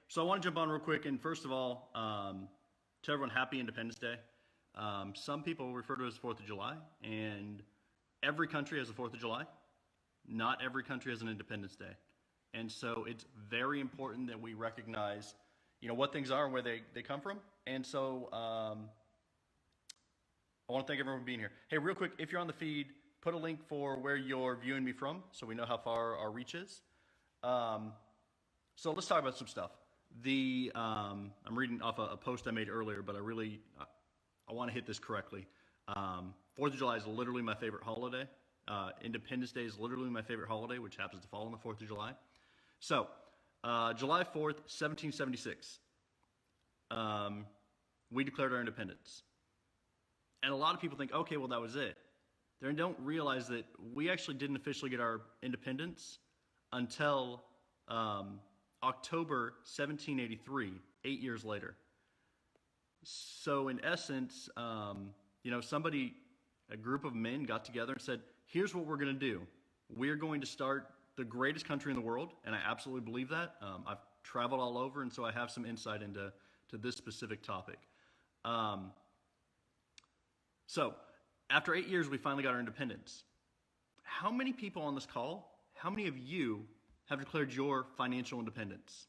So I want to jump on real quick, and first of all, tell everyone Happy Independence Day. Some people refer to it as 4th of July, and every country has a 4th of July. Not every country has an Independence Day. And so it's very important that we recognize, what things are and where they come from. And so I want to thank everyone for being here. Hey, real quick, if you're on the feed, put a link for where you're viewing me from so we know how far our reach is. So let's talk about some stuff. I'm reading off a post I made earlier, but I want to hit this correctly. 4th of July is literally my favorite holiday. Independence Day is literally my favorite holiday, which happens to fall on the 4th of July. So, July 4th, 1776, we declared our independence. And a lot of people think, okay, well, that was it. They don't realize that we actually didn't officially get our independence until October 1783, 8 years later. So in essence, a group of men got together and said, here's what we're going to do. We're going to start the greatest country in the world, and I absolutely believe that. I've traveled all over, and so I have some insight into this specific topic. So after 8 years, we finally got our independence. How many people on this call, how many of you have declared your financial independence?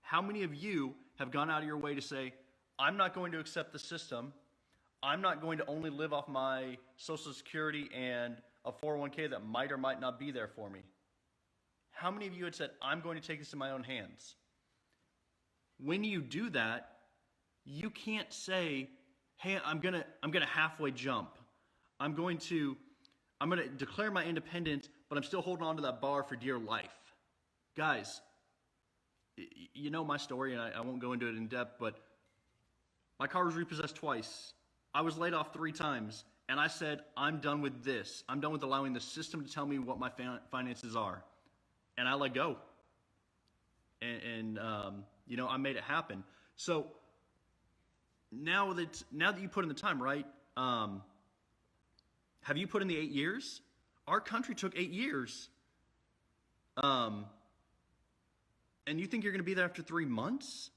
How many of you have gone out of your way to say, I'm not going to accept the system. I'm not going to only live off my Social Security and a 401k that might or might not be there for me? How many of you had said, I'm going to take this in my own hands? When you do that, you can't say, hey, I'm gonna halfway jump. I'm going to declare my independence, but I'm still holding on to that bar for dear life. Guys, you know my story, and I won't go into it in depth, but my car was repossessed twice. I was laid off 3 times, and I said, I'm done with this. I'm done with allowing the system to tell me what my finances are. And I let go. And I made it happen. So now that you put in the time, right? Have you put in the 8 years? Our country took 8 years. And you think you're going to be there after 3 months?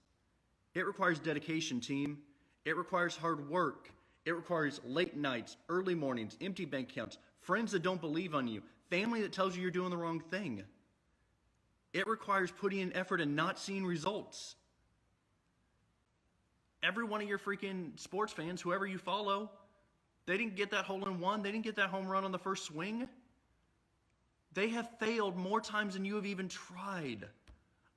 It requires dedication, team. It requires hard work. It requires late nights, early mornings, empty bank accounts, friends that don't believe on you, family that tells you you're doing the wrong thing. It requires putting in effort and not seeing results. Every one of your freaking sports fans, whoever you follow, they didn't get that hole in one. They didn't get that home run on the first swing. They have failed more times than you have even tried.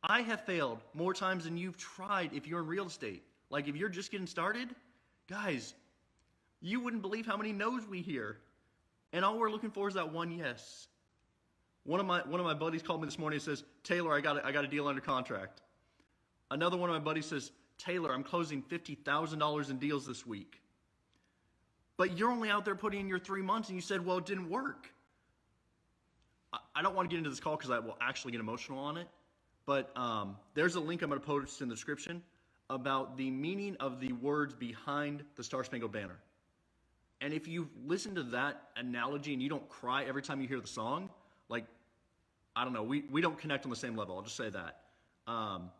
I have failed more times than you've tried if you're in real estate. Like if you're just getting started, guys, you wouldn't believe how many no's we hear. And all we're looking for is that one yes. One of my buddies called me this morning and says, Taylor, I got a deal under contract. Another one of my buddies says, Taylor, I'm closing $50,000 in deals this week. But you're only out there putting in your 3 months and you said, well, it didn't work. I don't want to get into this call because I will actually get emotional on it. But there's a link I'm going to post in the description about the meaning of the words behind the Star Spangled Banner. And if you listen to that analogy and you don't cry every time you hear the song, like, I don't know, we don't connect on the same level. I'll just say that. I'm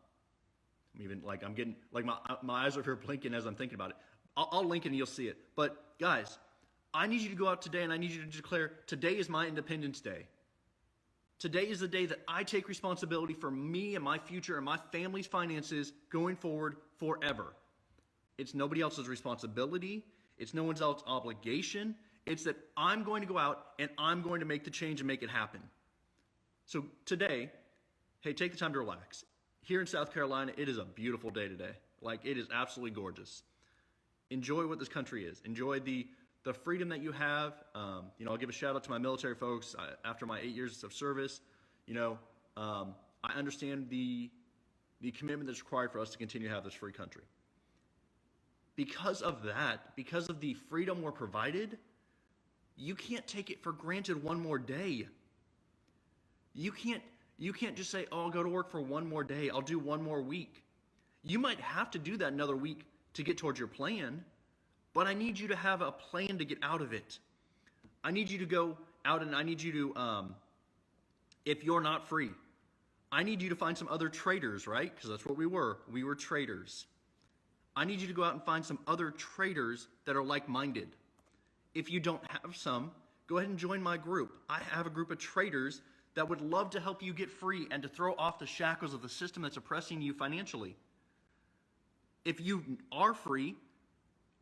getting, like my eyes are here blinking as I'm thinking about it. I'll link it and you'll see it. But guys, I need you to go out today and I need you to declare, today is my Independence Day. Today is the day that I take responsibility for me and my future and my family's finances going forward forever. It's nobody else's responsibility. It's no one else's obligation. It's that I'm going to go out and I'm going to make the change and make it happen. So today, hey, take the time to relax. Here in South Carolina, it is a beautiful day today. Like, it is absolutely gorgeous. Enjoy what this country is. Enjoy the freedom that you have. I'll give a shout out to my military folks after my 8 years of service. I understand the commitment that's required for us to continue to have this free country. Because of that, because of the freedom we're provided, you can't take it for granted one more day. You can't just say, oh, I'll go to work for one more day. I'll do one more week. You might have to do that another week to get towards your plan, but I need you to have a plan to get out of it. I need you to go out and I need you to, if you're not free, I need you to find some other traitors, right? Because that's what we were. We were traitors. I need you to go out and find some other traitors that are like-minded. If you don't have some, go ahead and join my group. I have a group of traitors that would love to help you get free and to throw off the shackles of the system that's oppressing you financially. If you are free,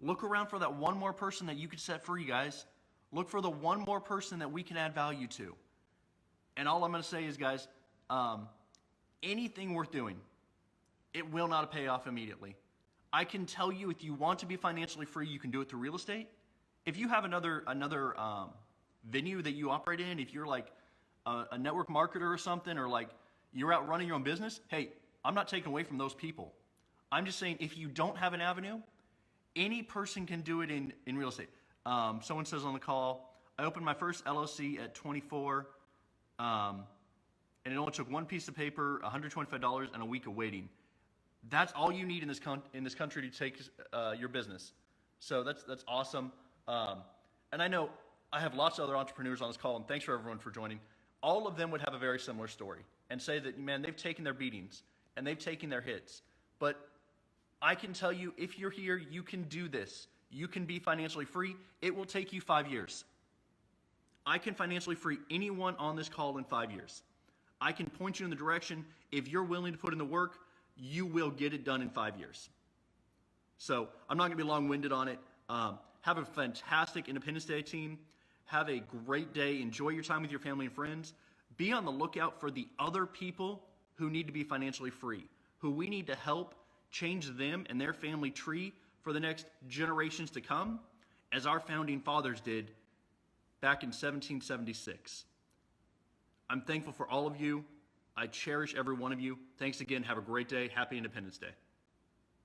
look around for that one more person that you could set free, guys. Look for the one more person that we can add value to. And all I'm going to say is, guys, anything worth doing, it will not pay off immediately. I can tell you, if you want to be financially free, you can do it through real estate. If you have another venue that you operate in, if you're like a network marketer or something, or like you're out running your own business, hey, I'm not taking away from those people. I'm just saying, if you don't have an avenue, any person can do it in real estate. Someone says on the call, I opened my first LLC at 24, and it only took one piece of paper, $125, and a week of waiting. That's all you need in this country to take your business. So that's awesome. And I know I have lots of other entrepreneurs on this call, and thanks for everyone for joining. All of them would have a very similar story and say that, man, they've taken their beatings and they've taken their hits. But I can tell you, if you're here, you can do this. You can be financially free. It will take you 5 years. I can financially free anyone on this call in 5 years. I can point you in the direction. If you're willing to put in the work, you will get it done in 5 years. So I'm not going to be long-winded on it. Have a fantastic Independence Day, team. Have a great day. Enjoy your time with your family and friends. Be on the lookout for the other people who need to be financially free, who we need to help change them and their family tree for the next generations to come, as our founding fathers did back in 1776. I'm thankful for all of you. I cherish every one of you. Thanks again. Have a great day. Happy Independence Day.